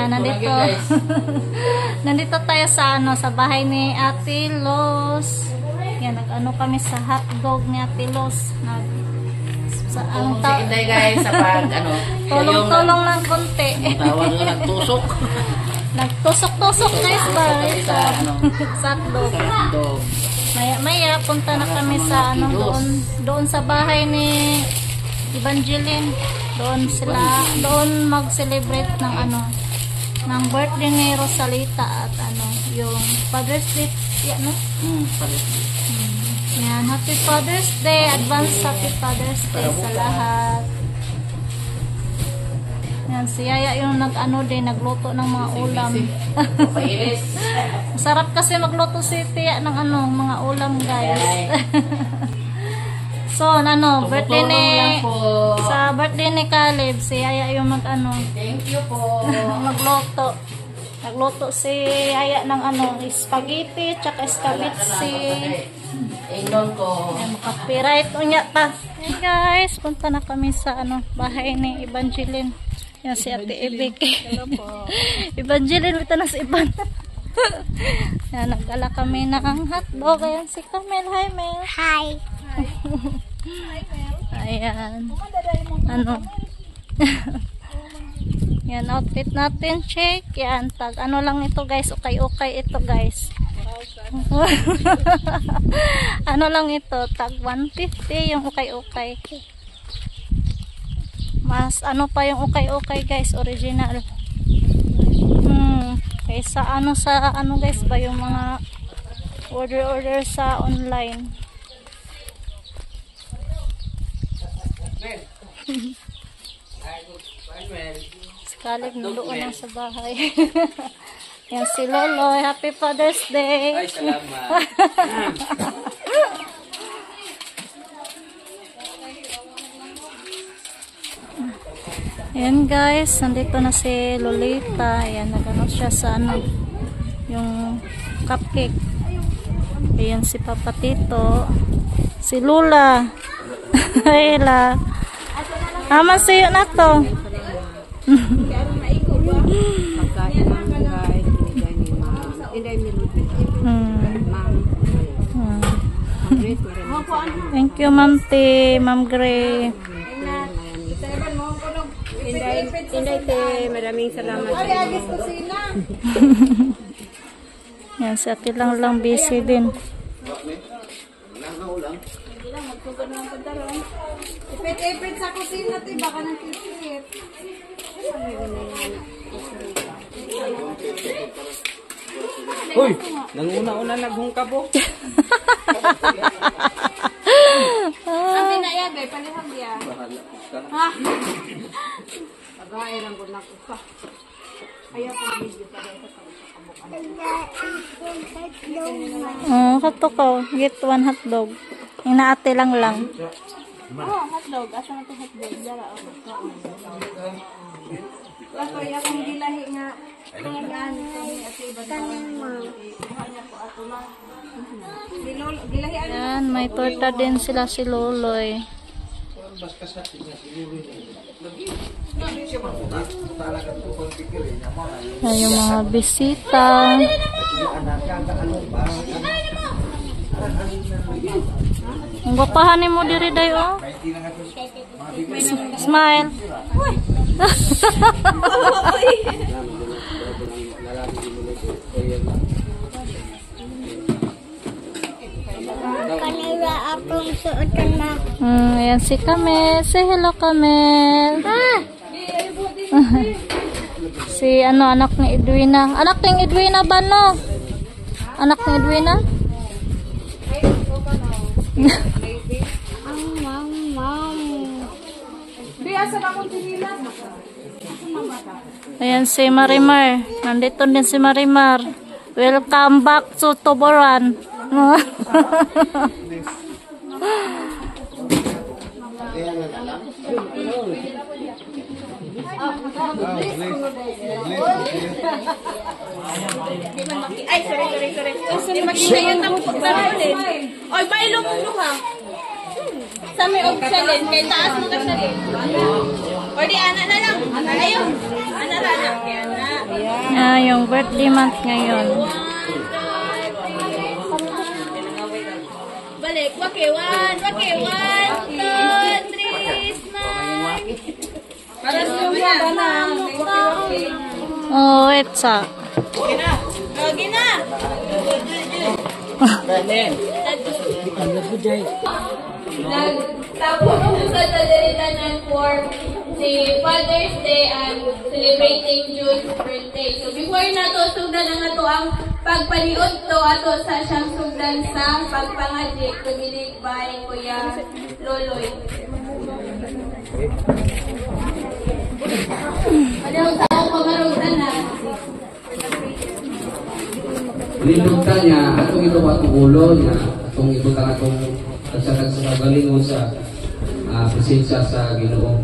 Yan, nandito. Nandito tayo sa sa bahay ni Ate Los. Yan, nag-ano kami sa hotdog ni Ate Los. Sa guys, sa pag tulong-tulong ng konti. Tawag lang nagtusok. Nagtusok-tusok guys ba? Sa hotdog. Maya punta na kami sa doon sa bahay ni Evangeline. Doon mag-celebrate ng ng birthday ni Rosalita at yung Father's Day, Father's Day. Yan, Happy Father's Day, advance Happy Father's Day sa lahat. Yan, si Yaya yung nagluto ng mga ulam. Masarap kasi magluto si Tia ng mga ulam, guys. So, birthday ni sa birthday ni Caleb, si Yaya yung Thank you po. magluto. Nagluto si Yaya ng spaghetti, tsaka escabitsi. Ingnon ko. Copyright unya pa. Hey guys, punta na kami sa bahay ni Evangeline. Yan si Ate Ibig. Hello po. Evangeline, ito na si Ivan. Yan, nagdala kami ng hotdog. Ayan si Camel. Hi, Mel. Hi. Ayan. Yan, outfit natin. Check. Yan, tag lang ito guys. Okay ito guys. Lang ito. Tag 150 yung okay. Mas pa yung okay guys. Original. Kaysa sa guys ba yung mga order sa online. Kalib doon lang sa bahay. Yan si Lolo. Happy Father's Day. Ay, salamat. Ayan guys, nandito na si Lolita. Ayan, nagano siya sa yung cupcake. Ayan si Papa Tito. Si Lula. Ayla. Ama siyo na to. Thank you, Ma'am T. Ma'am Gray. Inday te, maraming salamat. Yan, si Ate lang busy din. Ipit-ipit sa kusina te, baka nagkikit. Uy, nanguna-una naghungkabo. Sabi na iya, gay, palihag ya. Ha? Tagay lang ko na ko. Ayaw ko video pa rin sa Kato ko. Get one hotdog. Yung naate lang. Hotdog. Asa na ito hotdog? Dara ako. Ako yung gilahi nga. Yan, may torta din sila si Loloy. Yan yung mga bisita. Ang gwapahan mo diri dayo. Smile. Kanila akong suotan na. Ayan si Kamel. Say hello, Kamel. Si anak ni Edwina. Anak ni Edwina ba no? Anak ni Edwina? Ayan si Marimar. Nandito din si Marimar. Welcome back to Tuburan. Ay, sorry. Sorry, makita yung tapos ulit. Oy, bailo mo ha. Sa may obsalin, kay taas mo ka salin. O di, ana na lang. Ayaw. Ana na lang. Kaya na. Yung birthday month ngayon. Balik. Okay, one, two, three, smile. Para sa Oh, etsa. Okay na. Tapos sa daliritan for the Father's Day and celebrating June's birthday. So before nato sugdan ang ato ang pagpaniod to ato sa siyang sugdan sa pagpangaji tumilig by Kuya Loloy. Ano sa pamarutan na? Linugtan niya, atong ito patugulo niya, atong ito atong tagsatag sa kagalingon sa presensya sa Ginoo.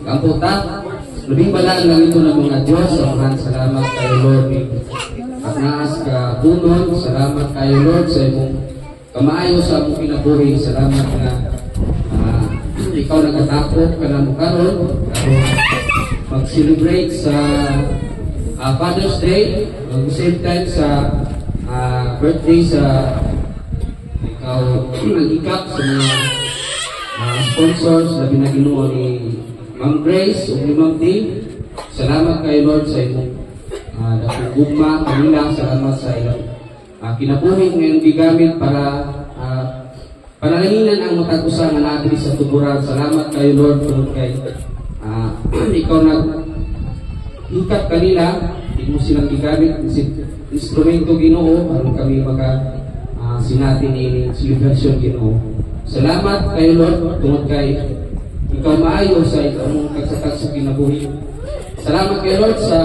Kamputa, labing balaan lang ito ng mga Diyos. Salamat kayo Lord. At naas ka tunon, salamat kayo Lord sa imong kamaayo sa among kinabuhi. Salamat na ikaw nagkatapok ka na mo karon mag-celebrate sa Father's Day, at the same time sa birthday sa ikaw nag-ikap sa mga sponsors labi na Ginoo ni Ma'am Grace o ni Ma'am Dave. Salamat kay Lord sa imong dakong gugma kanila. Salamat sa ilang kinabuhi ngayon gigamit para panalangin ang matag-usa nga natin sa tuburan. Salamat kay Lord tungod kay ikaw nag-ikap kanila, hindi mo silang gigamit instrumento Ginoo aron kami maka sinatin ni celebration Ginoo. Salamat kay Lord tungod kay ikaw maayo sa imong kagsakag sa kinabuhi. Salamat kay Lord sa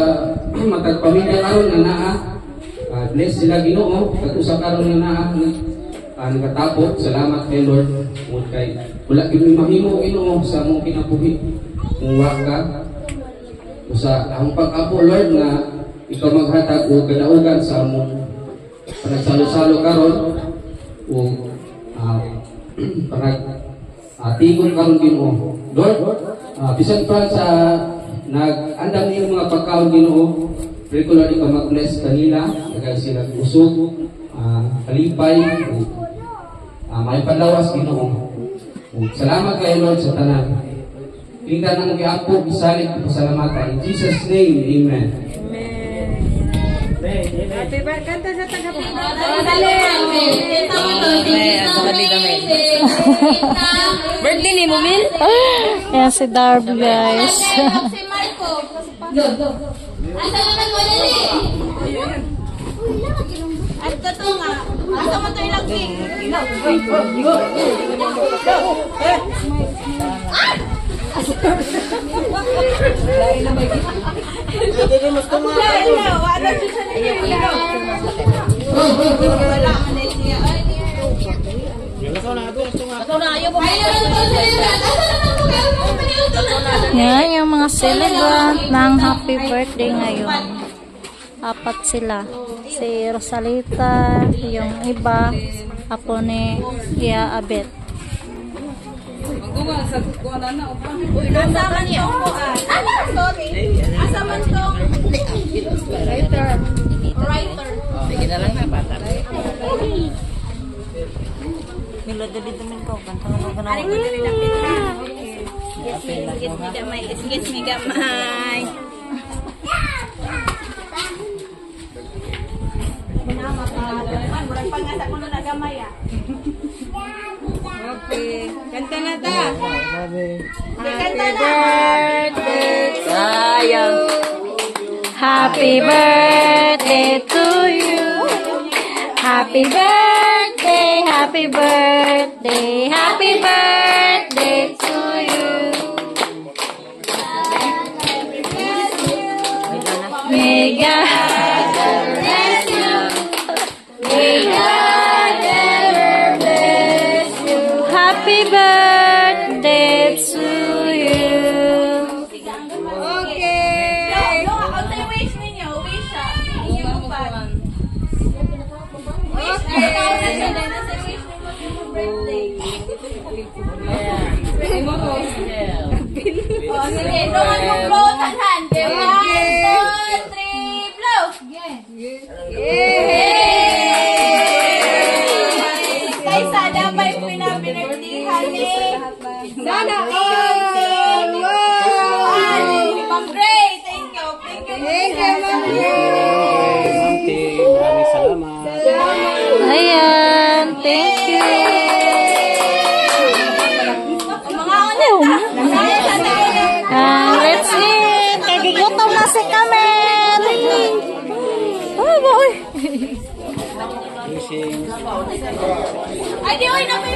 matag pamilya karon nga naa. Bless sila Ginoo kat usa karon nga naa nagatapok. Salamat kay Lord tungod kay wala gyud mahimo Ginoo sa among kinabuhi. Muwa ka sa ang pag-apo Lord na ikaw maghatag o kadaugan sa among panagsalo-salo karon o tingog karon Ginoo. Lord, bisan pa sa nag-andam niyong mga pagkaon Ginoo, pray ko Lord ikaw mag-bless kanila, kagaya sila usog, kalipay, may panlawas Ginoo. Salamat kayo Lord sa tanan. Tingnan ang giapo, gisalig, pasalamatan. In Jesus' name, Amen. Happy birthday. Kanta sa taga-Pilipinas. Birthday ni mo, Min? Yan si Darby, guys. Si Marco. Go. Asa mo nagwalali? At ito nga. Asa mo ito ilagay? Go. Yan yung mga celebrant ng happy birthday ngayon. Apat sila. Si Rosalita, yung iba, apo ni Ia Abet. Asa man yung sorry. Asa man tong writer. Sige na lang na bata. Milod din naman ko. Kantang mo Ari ko diri na pita. Yes, me gamay. Murag pangasa ko na gamay ah. Okay, kanta na ta. Happy birthday sayang. Happy birthday to you. Happy birthday, happy birthday, happy birthday to you. May God bless you. May God ever bless you. Happy birthday to you. Okay. Ang tayo wish ninyo, wish siya. Inyong upan. Wish na ikaw na siya. Dahil nasa wish ninyo yung birthday. Oh, sige. Doon mong blow tanan. 1, 2, 3. Kay sana may pinabinagdihan ni Nana. Ma'am Gray, thank you. Thank you, Ma'am Gray. Maraming salamat. Ayan, thank you. Let's eat. Kagigutom na si Kamen. Ay, boy. Wishing. Ay, di, oy, na may